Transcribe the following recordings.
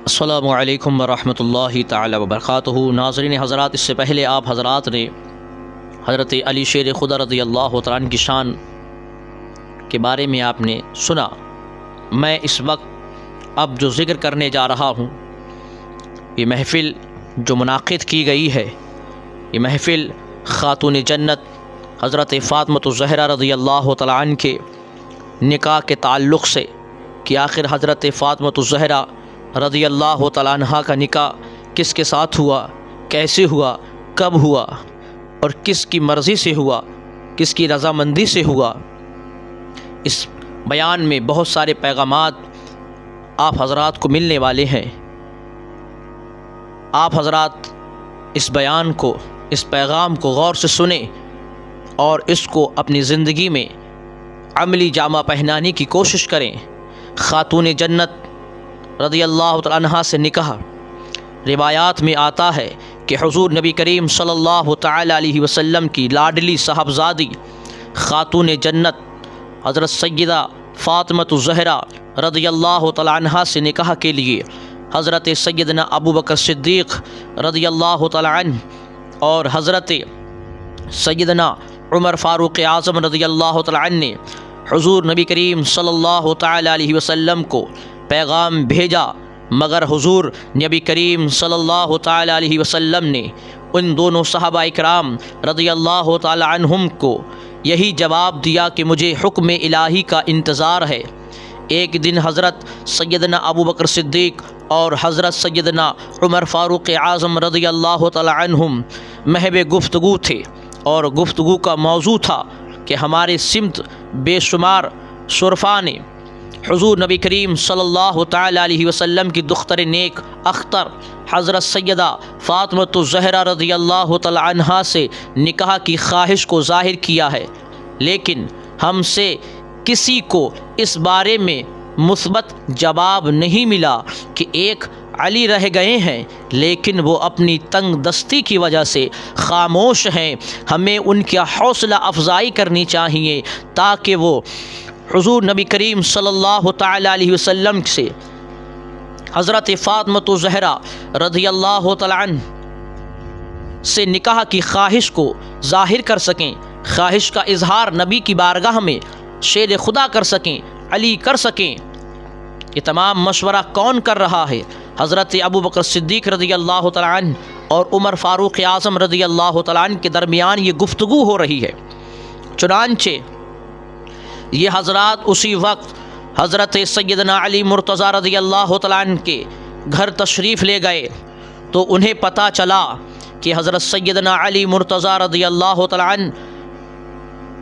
السلام علیکم ورحمۃ اللہ تعالی وبرکاتہ۔ ناظرین حضرات، اس سے پہلے آپ حضرات نے حضرت علی شیر خدا رضی اللہ تعالیٰ عنہ کی شان کے بارے میں آپ نے سنا۔ میں اس وقت اب جو ذکر کرنے جا رہا ہوں، یہ محفل جو منعقد کی گئی ہے، یہ محفل خاتون جنت حضرت فاطمۃ الزہرا رضی اللہ تعالیٰ عنہ کے نکاح کے تعلق سے کہ آخر حضرت فاطمۃ الزہرا رضی اللہ تعالیٰ عنہ کا نکاح کس کے ساتھ ہوا، کیسے ہوا، کب ہوا اور کس کی مرضی سے ہوا، کس کی رضامندی سے ہوا۔ اس بیان میں بہت سارے پیغامات آپ حضرات کو ملنے والے ہیں۔ آپ حضرات اس بیان کو، اس پیغام کو غور سے سنیں اور اس کو اپنی زندگی میں عملی جامہ پہنانے کی کوشش کریں۔ خاتون جنت رضی اللہ تعالیٰ عنہ سے نکاح، روایات میں آتا ہے کہ حضور نبی کریم صلی اللہ تعالیٰ علیہ وسلم کی لاڈلی صاحبزادی خاتون جنت حضرت سیدہ فاطمۃ الزہرا رضی اللہ تعالیٰ عنہ سے نکاح کے لیے حضرت سیدنا ابو بکر صدیق رضی اللہ تعالیٰ عنہ اور حضرت سیدنا عمر فاروق اعظم رضی اللہ تعالیٰ عنہ نے حضور نبی کریم صلی اللہ تعالیٰ علیہ وسلم کو پیغام بھیجا، مگر حضور نبی کریم صلی اللہ تعالیٰ علیہ وسلم نے ان دونوں صحابہ اکرام رضی اللہ تعالیٰ عنہم کو یہی جواب دیا کہ مجھے حکم الہی کا انتظار ہے۔ ایک دن حضرت سیدنا ابو بکر صدیق اور حضرت سیدنا عمر فاروق اعظم رضی اللہ تعالیٰ عنہم محو گفتگو تھے، اور گفتگو کا موضوع تھا کہ ہمارے سمت بے شمار شرفاء نے حضور نبی کریم صلی اللہ تعالیٰ علیہ وسلم کی دختر نیک اختر حضرت سیدہ فاطمۃ الزہرا رضی اللہ تعالیٰ عنہا سے نکاح کی خواہش کو ظاہر کیا ہے، لیکن ہم سے کسی کو اس بارے میں مثبت جواب نہیں ملا کہ ایک علی رہ گئے ہیں، لیکن وہ اپنی تنگ دستی کی وجہ سے خاموش ہیں۔ ہمیں ان کی حوصلہ افزائی کرنی چاہیے تاکہ وہ حضور نبی کریم صلی اللہ تعالیٰ علیہ وسلم سے حضرت فاطمۃ الزہرا رضی اللہ تعالیٰ عنہ سے نکاح کی خواہش کو ظاہر کر سکیں، خواہش کا اظہار نبی کی بارگاہ میں شیر خدا کر سکیں، علی کر سکیں۔ یہ تمام مشورہ کون کر رہا ہے؟ حضرت ابو بکر صدیق رضی اللہ تعالیٰ عنہ اور عمر فاروق اعظم رضی اللہ تعالیٰ عنہ کے درمیان یہ گفتگو ہو رہی ہے۔ چنانچہ یہ حضرات اسی وقت حضرت سیدنا علی مرتضیٰ رضی اللہ تعالیٰ عنہ کے گھر تشریف لے گئے، تو انہیں پتہ چلا کہ حضرت سیدنا علی مرتضیٰ رضی اللہ تعالیٰ عنہ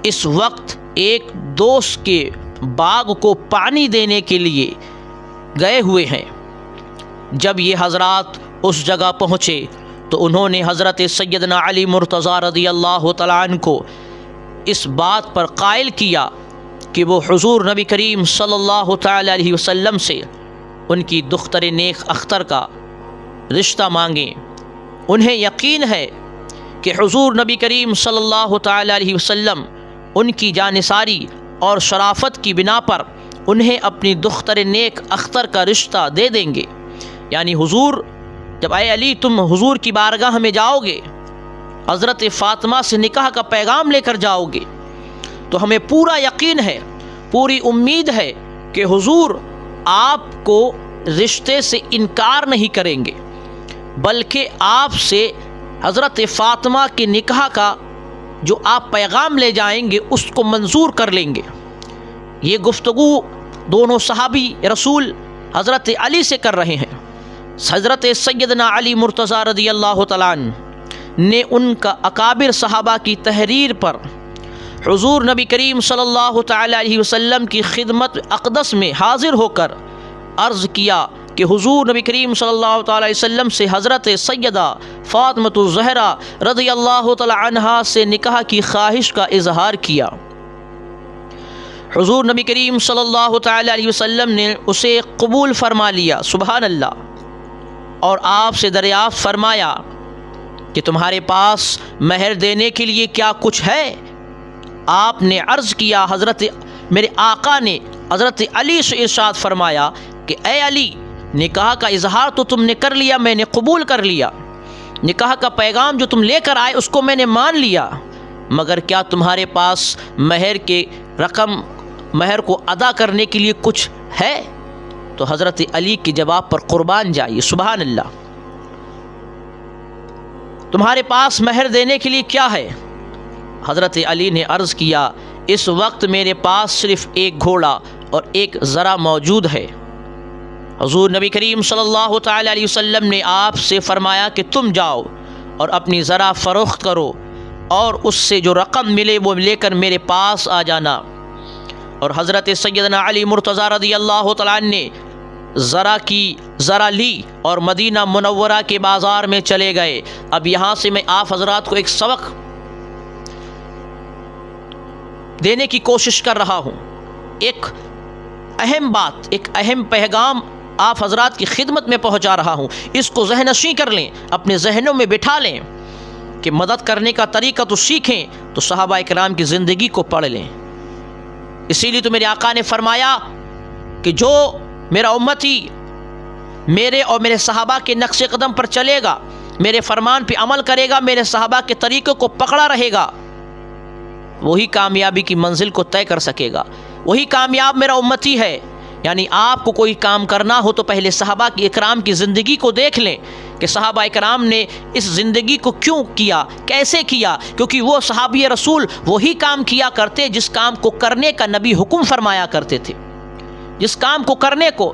اس وقت ایک دوست کے باغ کو پانی دینے کے لیے گئے ہوئے ہیں۔ جب یہ حضرات اس جگہ پہنچے تو انہوں نے حضرت سیدنا علی مرتضیٰ رضی اللہ تعالیٰ عنہ کو اس بات پر قائل کیا کہ وہ حضور نبی کریم صلی اللہ تعالیٰ علیہ وسلم سے ان کی دختر نیک اختر کا رشتہ مانگیں۔ انہیں یقین ہے کہ حضور نبی کریم صلی اللہ تعالیٰ علیہ وسلم ان کی جانثاری اور شرافت کی بنا پر انہیں اپنی دختر نیک اختر کا رشتہ دے دیں گے۔ یعنی حضور، جب اے علی تم حضور کی بارگاہ میں جاؤ گے، حضرت فاطمہ سے نکاح کا پیغام لے کر جاؤ گے، تو ہمیں پورا یقین ہے، پوری امید ہے کہ حضور آپ کو رشتے سے انکار نہیں کریں گے، بلکہ آپ سے حضرت فاطمہ کے نکاح کا جو آپ پیغام لے جائیں گے اس کو منظور کر لیں گے۔ یہ گفتگو دونوں صحابی رسول حضرت علی سے کر رہے ہیں۔ حضرت سیدنا علی مرتضیٰ رضی اللہ تعالیٰ عنہ نے ان کا اکابر صحابہ کی تحریر پر حضور نبی کریم صلی اللہ تعالیٰ علیہ وسلم کی خدمت اقدس میں حاضر ہو کر عرض کیا کہ حضور نبی کریم صلی اللہ تعالیٰ علیہ وسلم سے حضرت سیدہ فاطمۃ الزہرا رضی اللہ تعالیٰ عنہا سے نکاح کی خواہش کا اظہار کیا۔ حضور نبی کریم صلی اللہ تعالیٰ علیہ وسلم نے اسے قبول فرما لیا، سبحان اللہ، اور آپ سے دریافت فرمایا کہ تمہارے پاس مہر دینے کے لیے کیا کچھ ہے؟ آپ نے عرض کیا، حضرت میرے آقا نے حضرت علی سے ارشاد فرمایا کہ اے علی، نکاح کا اظہار تو تم نے کر لیا، میں نے قبول کر لیا، نکاح کا پیغام جو تم لے کر آئے اس کو میں نے مان لیا، مگر کیا تمہارے پاس مہر کو ادا کرنے کے لیے کچھ ہے؟ تو حضرت علی کے جواب پر قربان جائیے، سبحان اللہ، تمہارے پاس مہر دینے کے لیے کیا ہے؟ حضرت علی نے عرض کیا، اس وقت میرے پاس صرف ایک گھوڑا اور ایک ذرا موجود ہے۔ حضور نبی کریم صلی اللہ تعالی علیہ وسلم نے آپ سے فرمایا کہ تم جاؤ اور اپنی ذرا فروخت کرو اور اس سے جو رقم ملے وہ لے کر میرے پاس آ جانا۔ اور حضرت سیدنا علی مرتضیٰ رضی اللہ تعالیٰ عنہ نے ذرا لی اور مدینہ منورہ کے بازار میں چلے گئے۔ اب یہاں سے میں آپ حضرات کو ایک سبق دینے کی کوشش کر رہا ہوں، ایک اہم بات، ایک اہم پیغام آپ حضرات کی خدمت میں پہنچا رہا ہوں، اس کو ذہن نشین کر لیں، اپنے ذہنوں میں بٹھا لیں کہ مدد کرنے کا طریقہ تو سیکھیں تو صحابہ کرام کی زندگی کو پڑھ لیں۔ اسی لیے تو میرے آقا نے فرمایا کہ جو میرا امتی میرے اور میرے صحابہ کے نقش قدم پر چلے گا، میرے فرمان پہ عمل کرے گا، میرے صحابہ کے طریقوں کو پکڑا رہے گا، وہی کامیابی کی منزل کو طے کر سکے گا، وہی کامیاب میرا امتی ہے۔ یعنی آپ کو کوئی کام کرنا ہو تو پہلے صحابہ کی اکرام کی زندگی کو دیکھ لیں کہ صحابہ اکرام نے اس زندگی کو کیوں کیا، کیسے کیا، کیونکہ وہ صحابی رسول وہی کام کیا کرتے جس کام کو کرنے کا نبی حکم فرمایا کرتے تھے، جس کام کو کرنے کو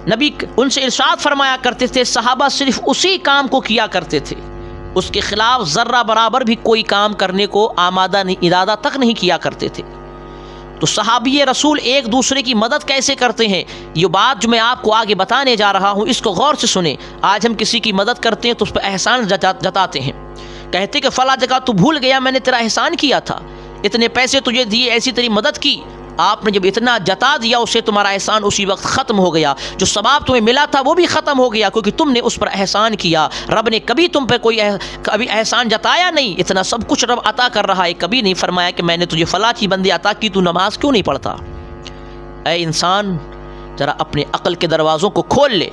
نبی ان سے ارشاد فرمایا کرتے تھے، صحابہ صرف اسی کام کو کیا کرتے تھے، اس کے خلاف ذرہ برابر بھی کوئی کام کرنے کو آمادہ نہیں، ارادہ تک نہیں کیا کرتے تھے۔ تو صحابی رسول ایک دوسرے کی مدد کیسے کرتے ہیں، یہ بات جو میں آپ کو آگے بتانے جا رہا ہوں، اس کو غور سے سنیں۔ آج ہم کسی کی مدد کرتے ہیں تو اس پہ احسان جتاتے ہیں، کہتے کہ فلاں جگہ تو بھول گیا، میں نے تیرا احسان کیا تھا، اتنے پیسے تجھے دیے، ایسی تیری مدد کی، آپ نے جب اتنا جتا دیا اسے، تمہارا احسان اسی وقت ختم ہو گیا، جو ثواب تمہیں ملا تھا وہ بھی ختم ہو گیا، کیونکہ تم نے اس پر احسان کیا۔ رب نے کبھی تم پہ کبھی احسان جتایا نہیں، اتنا سب کچھ رب عطا کر رہا ہے، کبھی نہیں فرمایا کہ میں نے تجھے فلاں چیز بندی عطا کی، تو نماز کیوں نہیں پڑھتا؟ اے انسان، ذرا اپنے عقل کے دروازوں کو کھول لے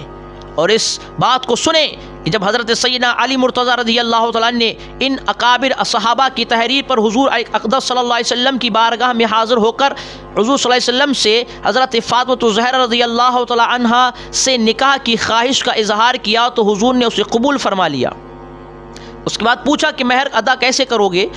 اور اس بات کو سنیں کہ جب حضرت سیدنا علی مرتضیٰ رضی اللہ تعالیٰ نے ان اکابر صحابہ کی تحریر پر حضور اقدس صلی اللہ علیہ وسلم کی بارگاہ میں حاضر ہو کر حضور صلی اللہ علیہ وسلم سے حضرت فاطمہ الزہرا رضی اللہ تعالیٰ عنہا سے نکاح کی خواہش کا اظہار کیا تو حضور نے اسے قبول فرما لیا۔ اس کے بعد پوچھا کہ مہر ادا کیسے کرو گے؟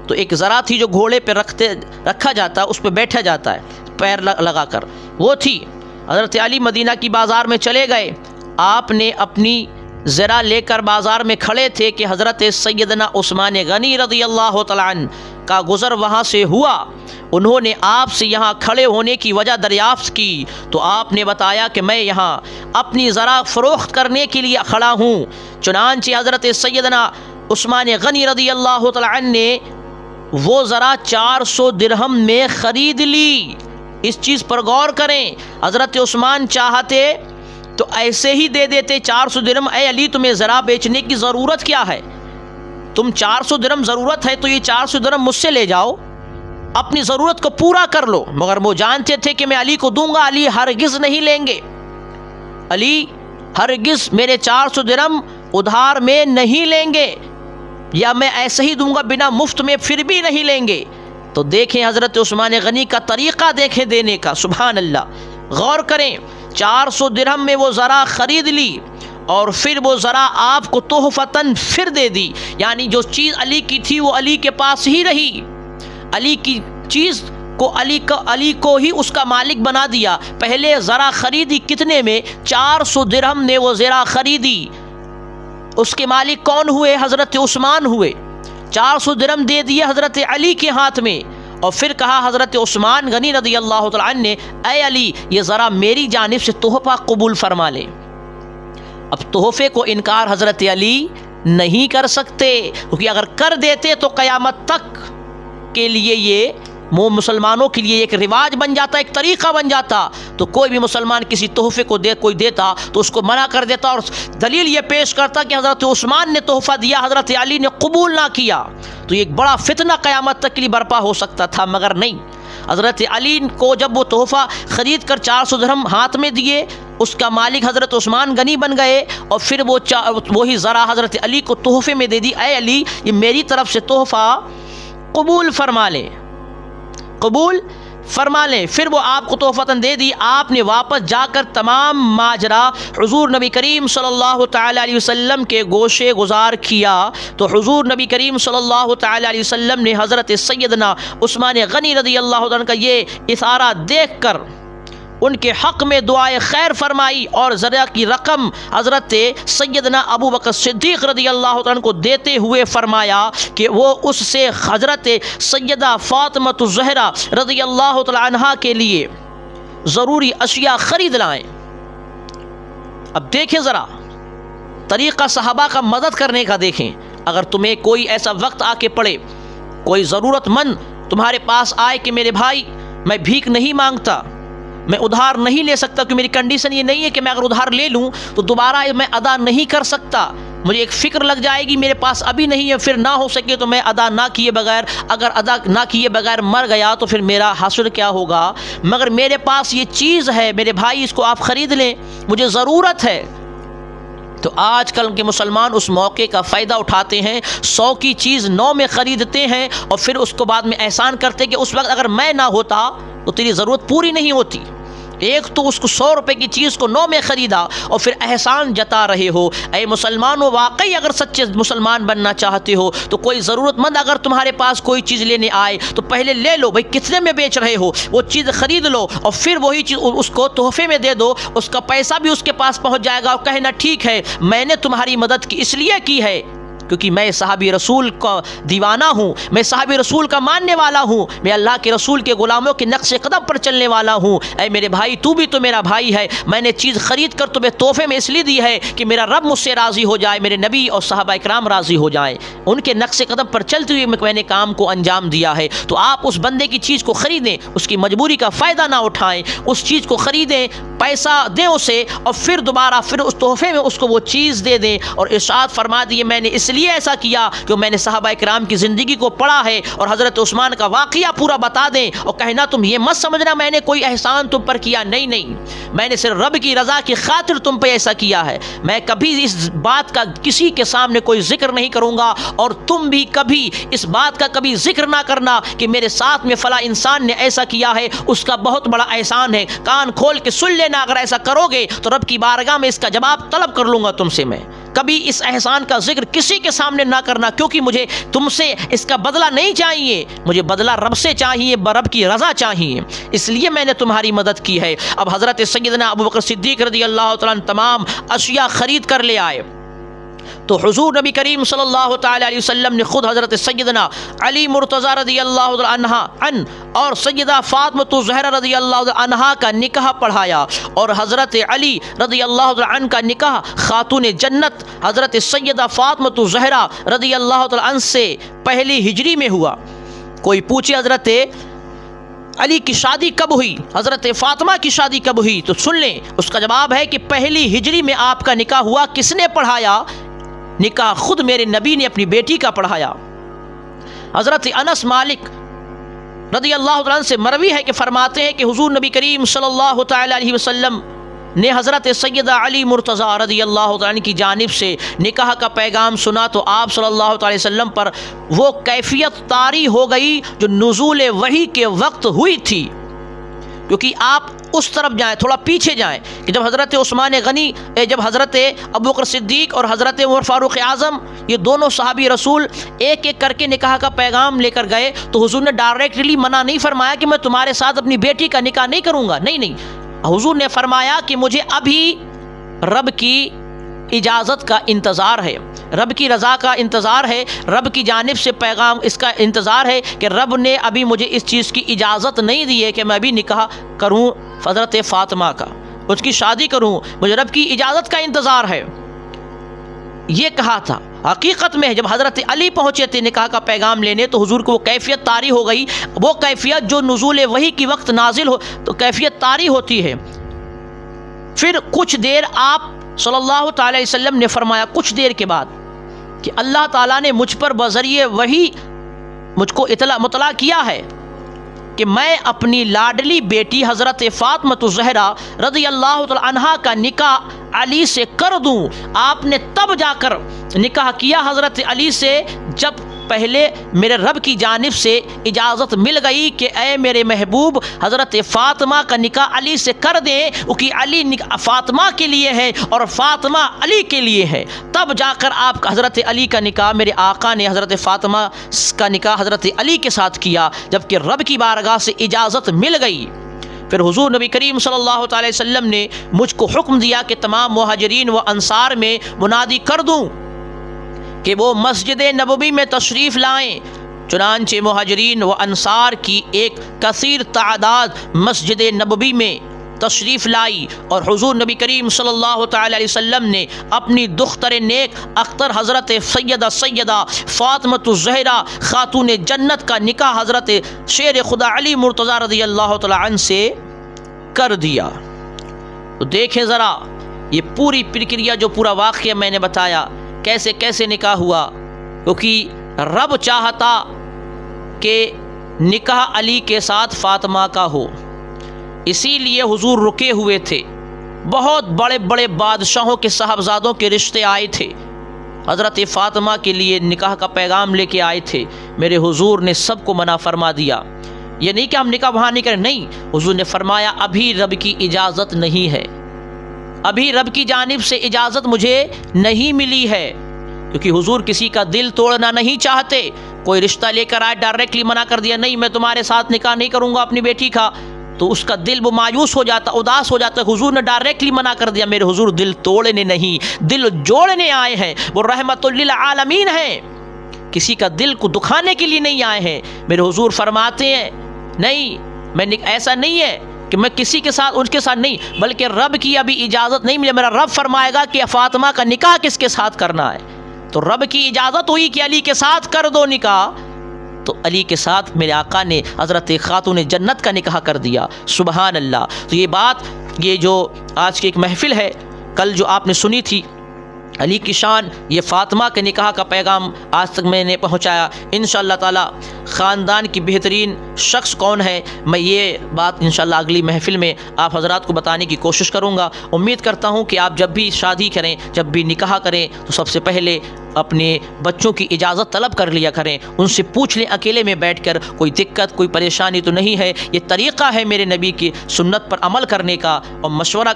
تو ایک ذرا تھی جو گھوڑے پہ رکھا جاتا، اس پہ بیٹھا جاتا ہے پیر لگا کر، وہ تھی۔ حضرت علی مدینہ کی بازار میں چلے گئے، آپ نے اپنی ذرا لے کر بازار میں کھڑے تھے کہ حضرت سیدنا عثمان غنی رضی اللہ تعالیٰ عنہ کا گزر وہاں سے ہوا، انہوں نے آپ سے یہاں کھڑے ہونے کی وجہ دریافت کی تو آپ نے بتایا کہ میں یہاں اپنی ذرا فروخت کرنے کے لیے کھڑا ہوں۔ چنانچہ حضرت سیدنا عثمان غنی رضی اللہ تعالیٰ عنہ نے وہ ذرا 400 درہم میں خرید لی۔ اس چیز پر غور کریں، حضرت عثمان چاہتے تو ایسے ہی دے دیتے 400 درہم، اے علی تمہیں ذرا بیچنے کی ضرورت کیا ہے؟ تم 400 درہم ضرورت ہے تو یہ 400 درہم مجھ سے لے جاؤ، اپنی ضرورت کو پورا کر لو۔ مگر وہ جانتے تھے کہ میں علی کو دوں گا، علی ہرگز نہیں لیں گے، علی ہرگز میرے 400 درہم ادھار میں نہیں لیں گے، یا میں ایسے ہی دوں گا بنا مفت میں پھر بھی نہیں لیں گے۔ تو دیکھیں حضرت عثمان غنی کا طریقہ دیکھیں دینے کا، سبحان اللہ، غور کریں۔ 400 درہم میں وہ ذرا خرید لی اور پھر وہ ذرا آپ کو تحفتاً پھر دے دی، یعنی جو چیز علی کی تھی وہ علی کے پاس ہی رہی، علی کی چیز کو علی کو ہی اس کا مالک بنا دیا۔ پہلے ذرا خریدی کتنے میں؟ 400 درہم نے وہ ذرا خریدی، اس کے مالک کون ہوئے؟ حضرت عثمان ہوئے۔ 400 درہم دے دیے حضرت علی کے ہاتھ میں اور پھر کہا حضرت عثمان غنی رضی اللہ تعالیٰ عنہ نے، اے علی یہ ذرا میری جانب سے تحفہ قبول فرما لے۔ اب تحفے کو انکار حضرت علی نہیں کر سکتے، کیونکہ اگر کر دیتے تو قیامت تک کے لیے یہ مسلمانوں کے لیے ایک رواج بن جاتا، ایک طریقہ بن جاتا، تو کوئی بھی مسلمان کسی تحفے کو کوئی دیتا تو اس کو منع کر دیتا اور دلیل یہ پیش کرتا کہ حضرت عثمان نے تحفہ دیا، حضرت علی نے قبول نہ کیا، تو یہ ایک بڑا فتنہ قیامت تک کے لیے برپا ہو سکتا تھا۔ مگر نہیں، حضرت علی کو جب وہ تحفہ خرید کر 400 درہم ہاتھ میں دیے اس کا مالک حضرت عثمان غنی بن گئے اور پھر وہی ذرا حضرت علی کو تحفے میں دے دی، اے علی یہ میری طرف سے تحفہ قبول فرما لیں، قبول فرما لیں۔ پھر وہ آپ کو تحفتاً دے دی۔ آپ نے واپس جا کر تمام ماجرا حضور نبی کریم صلی اللہ تعالی علیہ وسلم کے گوشے گزار کیا، تو حضور نبی کریم صلی اللہ تعالی علیہ وسلم نے حضرت سیدنا عثمان غنی رضی اللہ عنہ کا یہ اشارہ دیکھ کر ان کے حق میں دعائے خیر فرمائی اور ذرا کی رقم حضرت سیدنا ابو بکر صدیق رضی اللہ عنہ کو دیتے ہوئے فرمایا کہ وہ اس سے حضرت سیدہ فاطمہ الزہرا رضی اللہ تعالی عنہا کے لیے ضروری اشیاء خرید لائیں۔ اب دیکھیں ذرا طریقہ صحابہ کا مدد کرنے کا، دیکھیں اگر تمہیں کوئی ایسا وقت آ کے پڑے، کوئی ضرورت مند تمہارے پاس آئے کہ میرے بھائی میں بھیک نہیں مانگتا، میں ادھار نہیں لے سکتا کہ میری کنڈیشن یہ نہیں ہے کہ میں اگر ادھار لے لوں تو دوبارہ میں ادا نہیں کر سکتا، مجھے ایک فکر لگ جائے گی میرے پاس ابھی نہیں ہے، پھر نہ ہو سکے تو میں ادا نہ کیے بغیر، اگر ادا نہ کیے بغیر مر گیا تو پھر میرا حشر کیا ہوگا، مگر میرے پاس یہ چیز ہے میرے بھائی اس کو آپ خرید لیں، مجھے ضرورت ہے۔ تو آج کل کے مسلمان اس موقع کا فائدہ اٹھاتے ہیں، 100 کی چیز 9 میں خریدتے ہیں اور پھر اس کو بعد میں احسان کرتے کہ اس وقت اگر میں نہ ہوتا تو تیری ضرورت پوری نہیں ہوتی۔ ایک تو اس کو 100 روپے کی چیز کو 9 میں خریدا اور پھر احسان جتا رہے ہو۔ اے مسلمانوں، واقعی اگر سچے مسلمان بننا چاہتے ہو تو کوئی ضرورت مند اگر تمہارے پاس کوئی چیز لینے آئے تو پہلے لے لو، بھائی کتنے میں بیچ رہے ہو وہ چیز خرید لو اور پھر وہی چیز اس کو تحفے میں دے دو، اس کا پیسہ بھی اس کے پاس پہنچ جائے گا اور کہنا ٹھیک ہے میں نے تمہاری مدد کی اس لیے کی ہے کیونکہ میں صحابی رسول کا دیوانہ ہوں، میں صحابی رسول کا ماننے والا ہوں، میں اللہ کے رسول کے غلاموں کے نقش قدم پر چلنے والا ہوں۔ اے میرے بھائی تو بھی تو میرا بھائی ہے، میں نے چیز خرید کر تمہیں تحفے میں اس لیے دی ہے کہ میرا رب مجھ سے راضی ہو جائے، میرے نبی اور صحابہ اکرام راضی ہو جائیں، ان کے نقش قدم پر چلتے ہوئے میں نے کام کو انجام دیا ہے۔ تو آپ اس بندے کی چیز کو خریدیں، اس کی مجبوری کا فائدہ نہ اٹھائیں، اس چیز کو خریدیں، پیسہ دیں اسے اور پھر دوبارہ پھر اس تحفے میں اس کو وہ چیز دے دیں۔ اور ارشاد فرما دیے میں نے اس لیے ایسا کیا کہ میں نے صحابہ کرام کی زندگی کو پڑھا ہے، اور حضرت عثمان کا واقعہ پورا بتا دیں اور کہنا تم یہ مت سمجھنا میں نے کوئی احسان تم پر کیا، نہیں نہیں، میں نے صرف رب کی رضا کی خاطر تم پہ ایسا کیا ہے، میں کبھی اس بات کا کسی کے سامنے کوئی ذکر نہیں کروں گا اور تم بھی کبھی اس بات کا کبھی ذکر نہ کرنا کہ میرے ساتھ میں فلاں انسان نے ایسا کیا ہے، اس کا بہت بڑا احسان ہے، کان کھول کے سن لینا، اگر ایسا کرو گے تو رب کی بارگاہ میں اس کا جواب طلب کر لوں گا تم سے، میں کبھی اس احسان کا ذکر کسی کے سامنے نہ کرنا، کیونکہ مجھے تم سے اس کا بدلہ نہیں چاہیے، مجھے بدلہ رب سے چاہیے، رب کی رضا چاہیے، اس لیے میں نے تمہاری مدد کی ہے۔ اب حضرت سیدنا ابو بکر صدیق رضی اللہ تعالیٰ عنہ تمام اشیاء خرید کر لے آئے، تو حضور نبی کریم صلی اللہ تعالی علیہ وسلم نے خود حضرت سیدنا علی مرتضی رضی اللہ عنہ اور سیدہ فاطمہ الزہرا رضی اللہ عنہا کا نکاح پڑھایا، اور حضرت علی رضی اللہ عنہ کا نکاح خاتون جنت حضرت سیدہ فاطمہ الزہرا رضی اللہ عنہ سے پہلی ہجری میں ہوا۔ کوئی پوچھے حضرت علی کی شادی کب ہوئی، حضرت فاطمہ کی شادی کب ہوئی، تو سن لیں اس کا جواب ہے کہ پہلی ہجری میں آپ کا نکاح ہوا۔ کس نے پڑھایا نکاح؟ خود میرے نبی نے اپنی بیٹی کا پڑھایا۔ حضرت انس مالک رضی اللہ عنہ سے مروی ہے کہ فرماتے ہیں کہ حضور نبی کریم صلی اللہ تعالی علیہ وسلم نے حضرت سیدہ علی مرتضی رضی اللہ عنہ کی جانب سے نکاح کا پیغام سنا تو آپ صلی اللہ علیہ وسلم پر وہ کیفیت طاری ہو گئی جو نزول وحی کے وقت ہوئی تھی، کیونکہ آپ اس طرف جائیں، تھوڑا پیچھے جائیں کہ جب حضرت عثمان غنی، جب حضرت ابو بکر صدیق اور حضرت عمر فاروق اعظم یہ دونوں صحابی رسول ایک ایک کر کے نکاح کا پیغام لے کر گئے تو حضور نے ڈائریکٹلی منع نہیں فرمایا کہ میں تمہارے ساتھ اپنی بیٹی کا نکاح نہیں کروں گا، نہیں نہیں، حضور نے فرمایا کہ مجھے ابھی رب کی اجازت کا انتظار ہے، رب کی رضا کا انتظار ہے، رب کی جانب سے پیغام اس کا انتظار ہے کہ رب نے ابھی مجھے اس چیز کی اجازت نہیں دی ہے کہ میں ابھی نکاح کروں حضرت فاطمہ کا، اس کی شادی کروں، مجھے رب کی اجازت کا انتظار ہے، یہ کہا تھا۔ حقیقت میں جب حضرت علی پہنچے تھے نکاح کا پیغام لینے تو حضور کو وہ کیفیت طاری ہو گئی، وہ کیفیت جو نزول وحی کی وقت نازل ہو تو کیفیت طاری ہوتی ہے۔ پھر کچھ دیر آپ صلی اللہ تعالی علیہ وسلم نے فرمایا کچھ دیر کے بعد کہ اللہ تعالیٰ نے مجھ پر بذریعہ وحی مجھ کو مطلع کیا ہے کہ میں اپنی لاڈلی بیٹی حضرت فاطمہ الزہرا رضی اللہ تعالی عنہا کا نکاح علی سے کر دوں۔ آپ نے تب جا کر نکاح کیا حضرت علی سے جب پہلے میرے رب کی جانب سے اجازت مل گئی کہ اے میرے محبوب حضرت فاطمہ کا نکاح علی سے کر دیں، کیونکہ علی فاطمہ کے لیے ہے اور فاطمہ علی کے لیے ہے۔ تب جا کر آپ حضرت علی کا نکاح، میرے آقا نے حضرت فاطمہ کا نکاح حضرت علی کے ساتھ کیا جبکہ رب کی بارگاہ سے اجازت مل گئی۔ پھر حضور نبی کریم صلی اللہ علیہ وسلم نے مجھ کو حکم دیا کہ تمام مہاجرین و انصار میں منادی کر دوں کہ وہ مسجد نبوی میں تشریف لائیں۔ چنانچہ مہاجرین و انصار کی ایک کثیر تعداد مسجد نبوی میں تشریف لائی اور حضور نبی کریم صلی اللہ تعالی علیہ وسلم نے اپنی دختر نیک اختر حضرت سیدہ فاطمہ الزہرا خاتون جنت کا نکاح حضرت شیر خدا علی مرتضیٰ رضی اللہ تعالی عنہ سے کر دیا۔ تو دیکھیں ذرا یہ پوری پرکریا، جو پورا واقعہ میں نے بتایا کیسے کیسے نکاح ہوا، کیونکہ رب چاہتا کہ نکاح علی کے ساتھ فاطمہ کا ہو، اسی لیے حضور رکے ہوئے تھے۔ بہت بڑے بڑے بادشاہوں کے صاحبزادوں کے رشتے آئے تھے، حضرت فاطمہ کے لیے نکاح کا پیغام لے کے آئے تھے، میرے حضور نے سب کو منع فرما دیا۔ یہ نہیں کہ ہم نکاح وہاں نہیں کریں، نہیں، حضور نے فرمایا ابھی رب کی اجازت نہیں ہے، ابھی رب کی جانب سے اجازت مجھے نہیں ملی ہے، کیونکہ حضور کسی کا دل توڑنا نہیں چاہتے۔ کوئی رشتہ لے کر آئے ڈائریکٹلی منع کر دیا، نہیں میں تمہارے ساتھ نکاح نہیں کروں گا اپنی بیٹی کا، تو اس کا دل وہ مایوس ہو جاتا، اداس ہو جاتا۔ حضور نے ڈائریکٹلی منع کر دیا۔ میرے حضور دل توڑنے نہیں، دل جوڑنے آئے ہیں، وہ رحمت للعالمین ہیں، کسی کا دل کو دکھانے کے لیے نہیں آئے ہیں۔ میرے حضور فرماتے ہیں نہیں، میں ایسا نہیں ہے کہ میں کسی کے ساتھ ان کے ساتھ نہیں، بلکہ رب کی ابھی اجازت نہیں ملی، میرا رب فرمائے گا کہ فاطمہ کا نکاح کس کے ساتھ کرنا ہے، تو رب کی اجازت ہوئی کہ علی کے ساتھ کر دو نکاح، تو علی کے ساتھ میرے آقا نے حضرت خاتون جنت کا نکاح کر دیا۔ سبحان اللہ۔ تو یہ بات، یہ جو آج کی ایک محفل ہے، کل جو آپ نے سنی تھی علی کی شان، یہ فاطمہ کے نکاح کا پیغام آج تک میں نے پہنچایا۔ انشاءاللہ تعالی خاندان کی بہترین شخص کون ہے، میں یہ بات انشاءاللہ اگلی محفل میں آپ حضرات کو بتانے کی کوشش کروں گا۔ امید کرتا ہوں کہ آپ جب بھی شادی کریں، جب بھی نکاح کریں، تو سب سے پہلے اپنے بچوں کی اجازت طلب کر لیا کریں، ان سے پوچھ لیں اکیلے میں بیٹھ کر کوئی دقت کوئی پریشانی تو نہیں ہے۔ یہ طریقہ ہے میرے نبی کی سنت پر عمل کرنے کا اور مشورہ